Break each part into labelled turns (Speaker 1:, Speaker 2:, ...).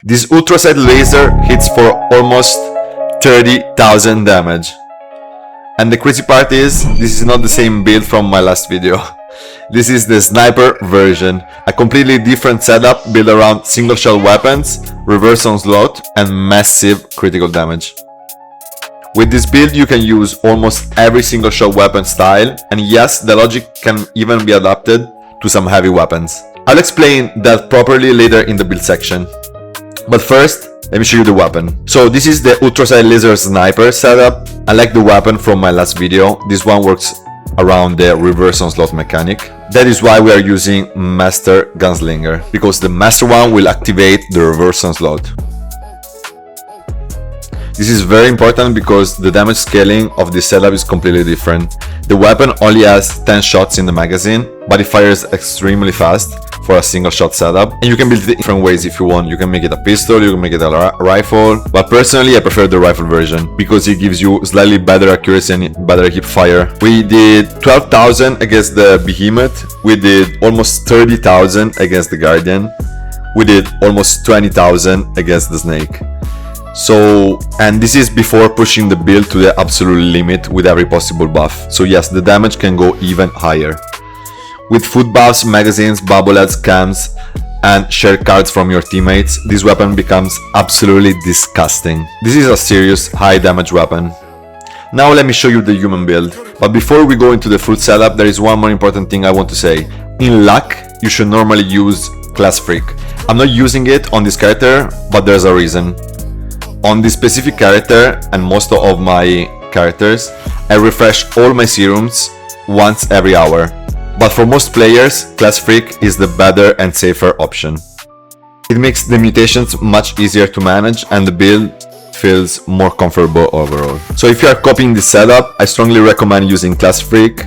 Speaker 1: This ultra-sight laser hits for almost 30,000 damage. And the crazy part is, this is not the same build from my last video. This is the sniper version, a completely different setup built around single shot weapons, reverse onslaught, and massive critical damage. With this build you can use almost every single shot weapon style, and yes, the logic can even be adapted to some heavy weapons. I'll explain that properly later in the build section. But first, let me show you the weapon. So this is the ultra-sight laser sniper setup. Unlike the weapon from my last video, this one works around the reverse onslaught mechanic. That is why we are using Master Gunslinger, because the Master one will activate the reverse onslaught. This is very important because the damage scaling of this setup is completely different. The weapon only has 10 shots in the magazine, but it fires extremely fast for a single shot setup. And you can build it in different ways if you want. You can make it a pistol, you can make it a rifle, but personally I prefer the rifle version because it gives you slightly better accuracy and better hip fire. We did 12,000 against the Behemoth, we did almost 30,000 against the Guardian, we did almost 20,000 against the Snake. So, and this is before pushing the build to the absolute limit with every possible buff. So yes, the damage can go even higher. With food buffs, magazines, bobbleheads, cams, and share cards from your teammates, this weapon becomes absolutely disgusting. This is a serious high damage weapon. Now let me show you the human build. But before we go into the full setup, there is one more important thing I want to say. In luck, you should normally use Class Freak. I'm not using it on this character, but there's a reason. On this specific character and most of my characters, I refresh all my serums once every hour. But for most players, Class Freak is the better and safer option. It makes the mutations much easier to manage and the build feels more comfortable overall. So if you are copying this setup, I strongly recommend using Class Freak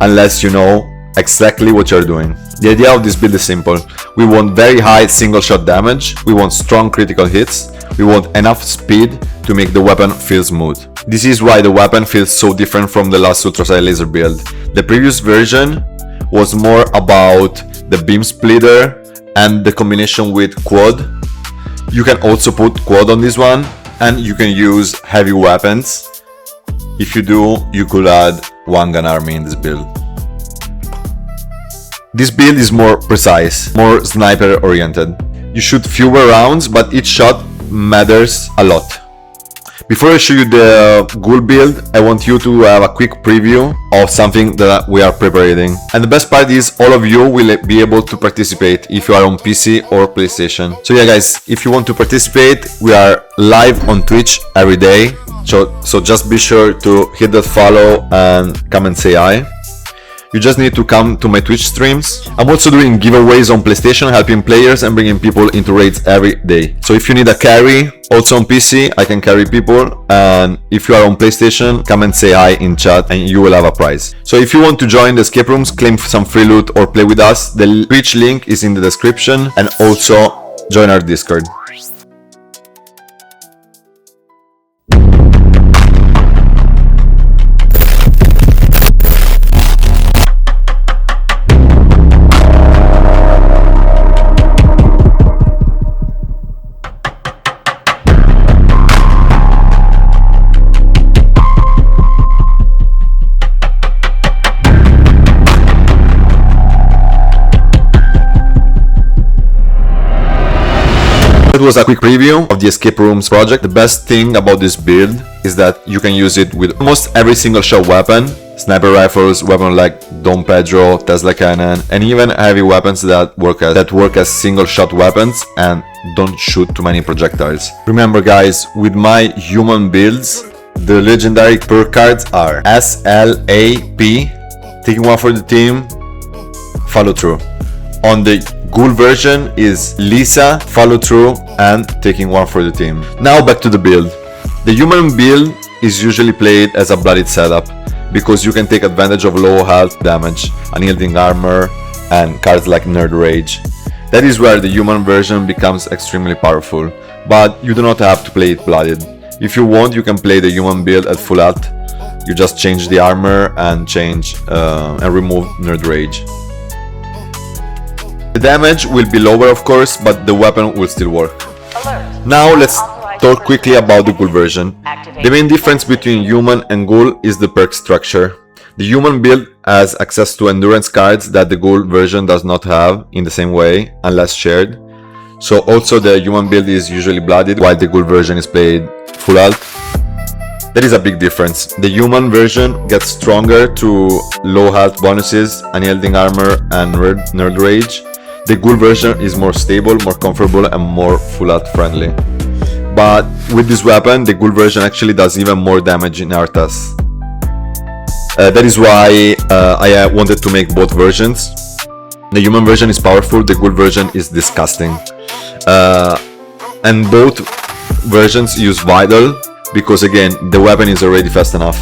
Speaker 1: unless you know exactly what you're doing. The idea of this build is simple. We want very high single shot damage, we want strong critical hits, we want enough speed to make the weapon feel smooth. This is why the weapon feels so different from the last ultra-sight laser build. The previous version was more about the beam splitter and the combination with quad. You can also put quad on this one, and you can use heavy weapons. If you do, you could add one gun army in this build. This build is more precise, more sniper oriented. You shoot fewer rounds, but each shot matters a lot. Before I show you the Ghoul build, I want you to have a quick preview of something that we are preparing. And the best part is all of you will be able to participate if you are on PC or PlayStation. So yeah guys, if you want to participate, we are live on Twitch every day. So just be sure to hit that follow and come and say hi. You just need to come to my Twitch streams. I'm also doing giveaways on PlayStation, helping players and bringing people into raids every day. So if you need a carry, also on PC, I can carry people. And if you are on PlayStation, come and say hi in chat and you will have a prize. So if you want to join the escape rooms, claim some free loot or play with us, the Twitch link is in the description, and also join our Discord. It was a quick preview of the escape rooms project. The best thing about this build is that you can use it with almost every single shot weapon, sniper rifles, weapons like Dom Pedro, Tesla cannon, and even heavy weapons that work as single shot weapons and don't shoot too many projectiles. Remember guys, with my human builds, the legendary perk cards are SLAP, taking one for the team, follow through. On the Ghoul version is Lisa, follow through, and taking one for the team. Now back to the build. The human build is usually played as a bloodied setup because you can take advantage of low health damage, unyielding armor, and cards like Nerd Rage. That is where the human version becomes extremely powerful, but you do not have to play it bloodied. If you want, you can play the human build at full health. You just change the armor and remove Nerd Rage. The damage will be lower of course, but the weapon will still work. Now let's talk quickly about the Ghoul version. The main difference between human and Ghoul is the perk structure. The human build has access to endurance cards that the Ghoul version does not have in the same way, unless shared. So also the human build is usually blooded, while the Ghoul version is played full health. There is a big difference. The human version gets stronger to low health bonuses, unyielding armor, and nerd rage. The Ghoul version is more stable, more comfortable, and more full health friendly. But with this weapon, the Ghoul version actually does even more damage in Arthas. That is why I wanted to make both versions. The human version is powerful, the Ghoul version is disgusting. And both versions use Vital, because again, the weapon is already fast enough.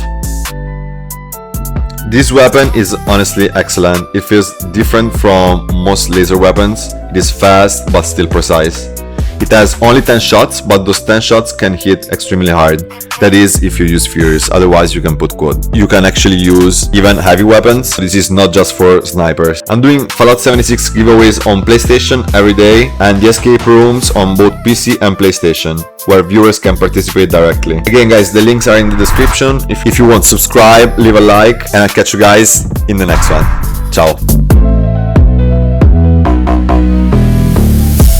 Speaker 1: This weapon is honestly excellent. It feels different from most laser weapons. It is fast but still precise. It has only 10 shots, but those 10 shots can hit extremely hard. That is if you use Furious, otherwise you can put Quad. You can actually use even heavy weapons. This is not just for snipers. I'm doing Fallout 76 giveaways on PlayStation every day, and the escape rooms on both PC and PlayStation, where viewers can participate directly. Again guys, the links are in the description. If you want, subscribe, leave a like, and I'll catch you guys in the next one. Ciao!